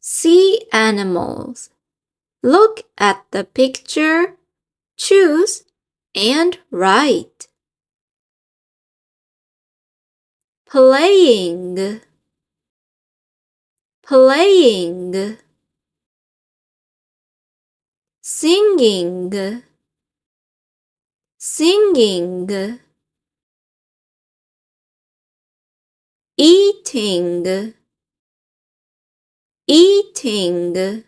Sea animals. Look at the picture, choose, and write. Playing, playing. Singing, singing. Eating, eating.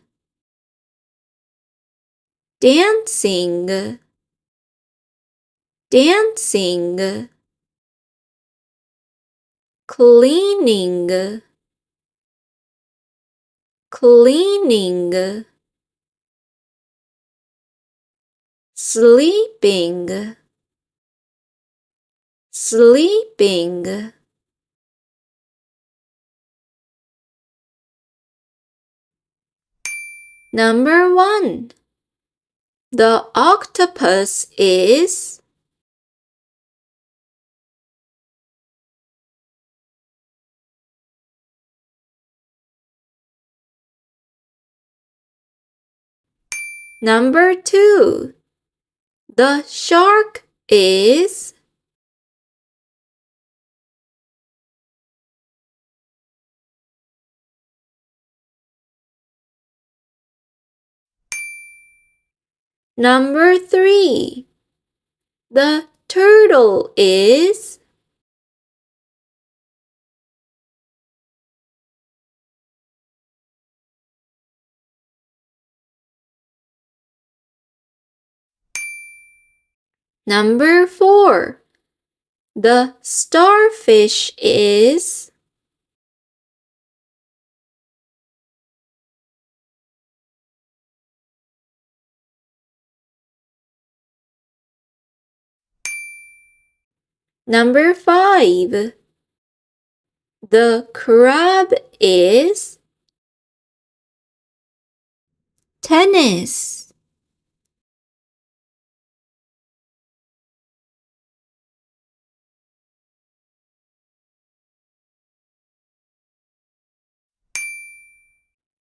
Dancing, dancing. Cleaning, cleaning. Sleeping, sleeping. Number 1. The octopus is Number 2. The shark is Number 3. The turtle is Number 4. The starfish is Number 5. The crab is tennis.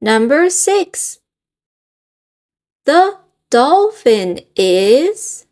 Number 6. The dolphin is